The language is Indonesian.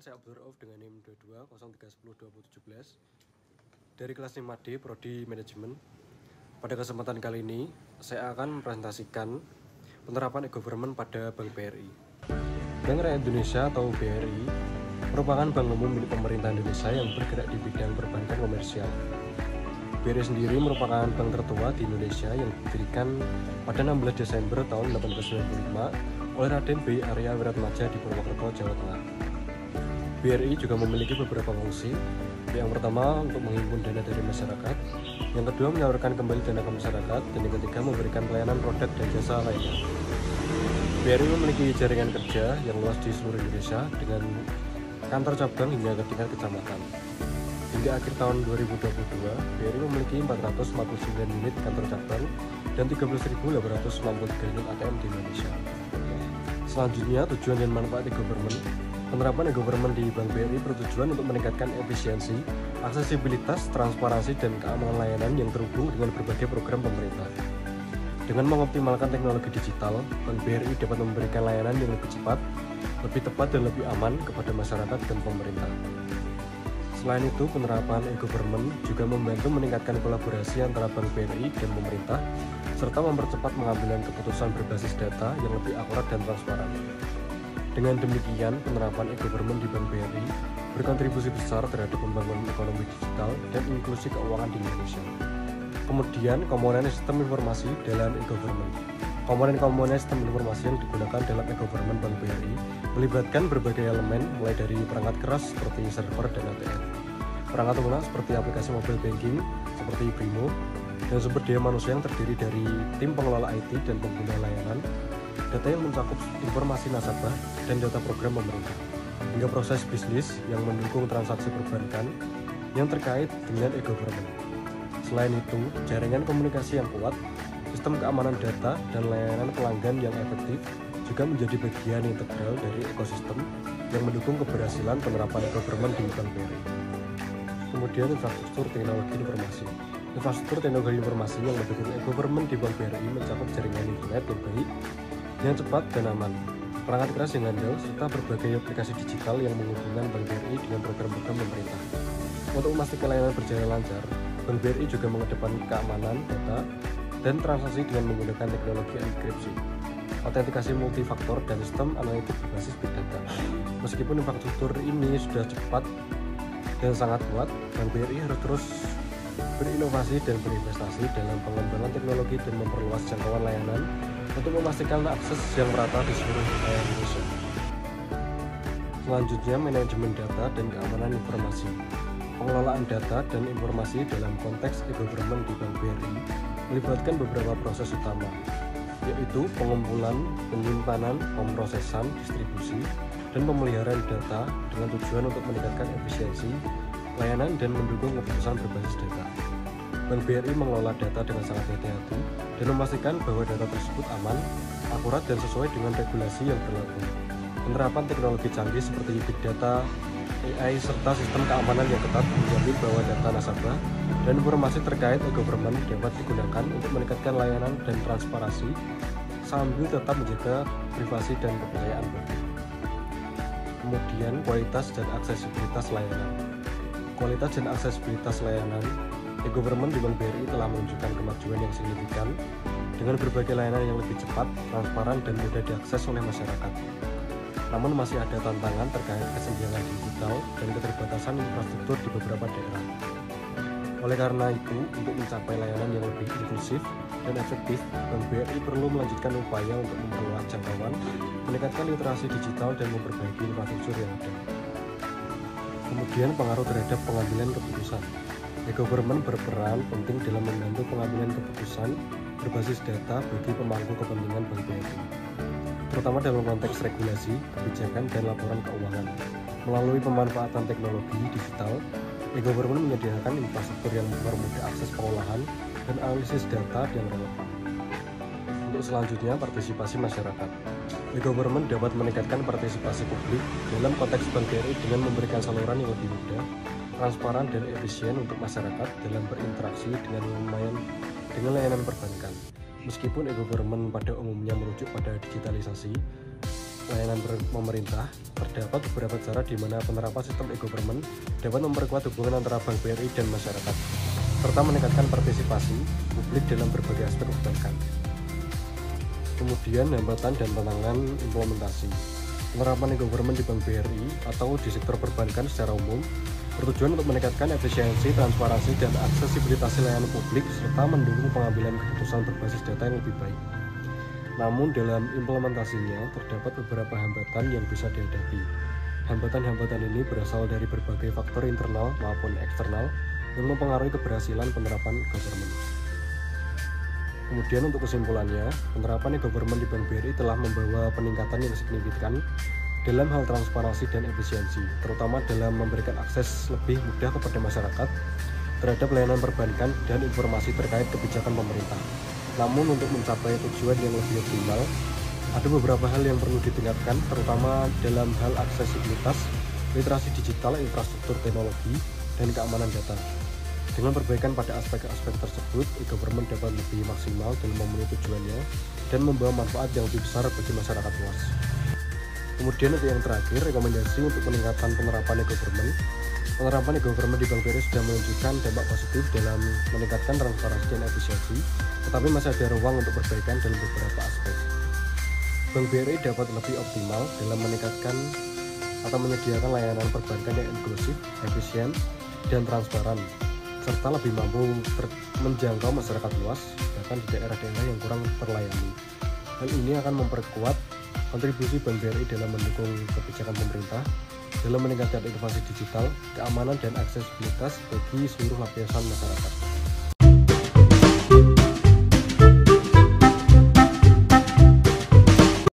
perkenalkan, saya Abdur Rauf dengan NIM 2203102017 dari kelas 5D Prodi Manajemen. Pada kesempatan kali ini, saya akan mempresentasikan penerapan e-government pada Bank BRI. Bank Rakyat Indonesia atau BRI merupakan bank umum milik pemerintah Indonesia yang bergerak di bidang perbankan komersial. BRI sendiri merupakan bank tertua di Indonesia yang didirikan pada 16 Desember tahun 1895 oleh Raden B. Arya Wiratmadja di Purwokerto, Jawa Tengah. BRI juga memiliki beberapa fungsi. Yang pertama, untuk menghimpun dana dari masyarakat. Yang kedua, menyalurkan kembali dana ke masyarakat. Dan yang ketiga, memberikan pelayanan produk dan jasa lainnya. BRI memiliki jaringan kerja yang luas di seluruh Indonesia dengan kantor cabang hingga ke tingkat kecamatan. Hingga akhir tahun 2022, BRI memiliki 449 unit kantor cabang dan 13.863 unit ATM di Indonesia. Selanjutnya, tujuan dan manfaat e-government. Penerapan e-government di Bank BRI bertujuan untuk meningkatkan efisiensi, aksesibilitas, transparansi, dan keamanan layanan yang terhubung dengan berbagai program pemerintah. Dengan mengoptimalkan teknologi digital, Bank BRI dapat memberikan layanan yang lebih cepat, lebih tepat, dan lebih aman kepada masyarakat dan pemerintah. Selain itu, penerapan e-government juga membantu meningkatkan kolaborasi antara Bank BRI dan pemerintah, serta mempercepat pengambilan keputusan berbasis data yang lebih akurat dan transparan. Dengan demikian, penerapan e-government di Bank BRI berkontribusi besar terhadap pembangunan ekonomi digital dan inklusi keuangan di Indonesia. Kemudian, komponen sistem informasi dalam e-government. Komponen-komponen sistem informasi yang digunakan dalam e-government Bank BRI melibatkan berbagai elemen, mulai dari perangkat keras seperti server dan ATM, perangkat lunak seperti aplikasi mobile banking seperti Brimo, dan sumber daya manusia yang terdiri dari tim pengelola IT dan pengguna layanan, data yang mencakup informasi nasabah dan data program pemerintah, hingga proses bisnis yang mendukung transaksi perbankan yang terkait dengan e-government. Selain itu, jaringan komunikasi yang kuat, sistem keamanan data, dan layanan pelanggan yang efektif juga menjadi bagian integral dari ekosistem yang mendukung keberhasilan penerapan e-government di Bank BRI. Kemudian, infrastruktur teknologi informasi. Infrastruktur teknologi informasi yang mendukung e-government di Bank BRI mencakup jaringan internet yang baik, yang cepat dan aman, perangkat keras yang handal, serta berbagai aplikasi digital yang menghubungkan Bank BRI dengan program-program pemerintah. Untuk memastikan layanan berjalan lancar, Bank BRI juga mengedepankan keamanan data dan transaksi dengan menggunakan teknologi enkripsi, autentikasi multifaktor, dan sistem analitik berbasis big data. Meskipun infrastruktur ini sudah cepat dan sangat kuat, Bank BRI harus terus berinovasi dan berinvestasi dalam pengembangan teknologi dan memperluas jangkauan layanan untuk memastikan akses yang merata di seluruh wilayah Indonesia. Selanjutnya, manajemen data dan keamanan informasi. Pengelolaan data dan informasi dalam konteks e-government di Bank BRI melibatkan beberapa proses utama, yaitu pengumpulan, penyimpanan, pemrosesan, distribusi, dan pemeliharaan data dengan tujuan untuk meningkatkan efisiensi layanan dan mendukung keputusan berbasis data. Bank BRI mengelola data dengan sangat hati-hati dan memastikan bahwa data tersebut aman, akurat, dan sesuai dengan regulasi yang berlaku. Penerapan teknologi canggih seperti big data, AI, serta sistem keamanan yang ketat menjamin bahwa data nasabah dan informasi terkait e-government dapat digunakan untuk meningkatkan layanan dan transparansi sambil tetap menjaga privasi dan kepercayaan publik. Kemudian, kualitas dan aksesibilitas layanan. Kualitas dan aksesibilitas layanan e-government di Bank BRI telah menunjukkan kemajuan yang signifikan dengan berbagai layanan yang lebih cepat, transparan, dan mudah diakses oleh masyarakat. Namun masih ada tantangan terkait kesenjangan digital dan keterbatasan infrastruktur di beberapa daerah. Oleh karena itu, untuk mencapai layanan yang lebih inklusif dan efektif, Bank BRI perlu melanjutkan upaya untuk memperluas jangkauan, meningkatkan literasi digital, dan memperbaiki infrastruktur yang ada. Kemudian, pengaruh terhadap pengambilan keputusan. E-government berperan penting dalam membantu pengambilan keputusan berbasis data bagi pemangku kepentingan Bank BRI, terutama dalam konteks regulasi, kebijakan, dan laporan keuangan. Melalui pemanfaatan teknologi digital, e-government menyediakan infrastruktur yang mempermudah akses pengolahan dan analisis data yang relevan. Untuk selanjutnya, partisipasi masyarakat. E-government dapat meningkatkan partisipasi publik dalam konteks Bank BRI dengan memberikan saluran yang lebih mudah, transparan, dan efisien untuk masyarakat dalam berinteraksi dengan layanan perbankan. Meskipun e-government pada umumnya merujuk pada digitalisasi, layanan pemerintah, terdapat beberapa cara di mana penerapan sistem e-government dapat memperkuat hubungan antara Bank BRI dan masyarakat, serta meningkatkan partisipasi publik dalam berbagai aspek perbankan. Kemudian hambatan dan tantangan implementasi. Penerapan e-government di Bank BRI atau di sektor perbankan secara umum bertujuan untuk meningkatkan efisiensi, transparansi, dan aksesibilitas layanan publik serta mendukung pengambilan keputusan berbasis data yang lebih baik. Namun dalam implementasinya terdapat beberapa hambatan yang bisa dihadapi. Hambatan-hambatan ini berasal dari berbagai faktor internal maupun eksternal yang mempengaruhi keberhasilan penerapan e-government. Kemudian untuk kesimpulannya, penerapan e-government di Bank BRI telah membawa peningkatan yang signifikan dalam hal transparansi dan efisiensi, terutama dalam memberikan akses lebih mudah kepada masyarakat terhadap layanan perbankan dan informasi terkait kebijakan pemerintah. Namun untuk mencapai tujuan yang lebih optimal, ada beberapa hal yang perlu ditingkatkan, terutama dalam hal aksesibilitas, literasi digital, infrastruktur teknologi, dan keamanan data. Dengan perbaikan pada aspek-aspek tersebut, e-government dapat lebih maksimal dalam memenuhi tujuannya dan membawa manfaat yang lebih besar bagi masyarakat luas. Kemudian untuk yang terakhir, rekomendasi untuk peningkatan penerapan e-government. Penerapan e-government di Bank BRI sudah menunjukkan dampak positif dalam meningkatkan transparansi dan efisiensi, tetapi masih ada ruang untuk perbaikan dalam beberapa aspek. Bank BRI dapat lebih optimal dalam meningkatkan atau menyediakan layanan perbankan yang inklusif, efisien, dan transparan, serta lebih mampu menjangkau masyarakat luas, bahkan di daerah-daerah yang kurang terlayani. Hal ini akan memperkuat kontribusi Bank BRI dalam mendukung kebijakan pemerintah, dalam meningkatkan inovasi digital, keamanan, dan aksesibilitas bagi seluruh lapisan masyarakat.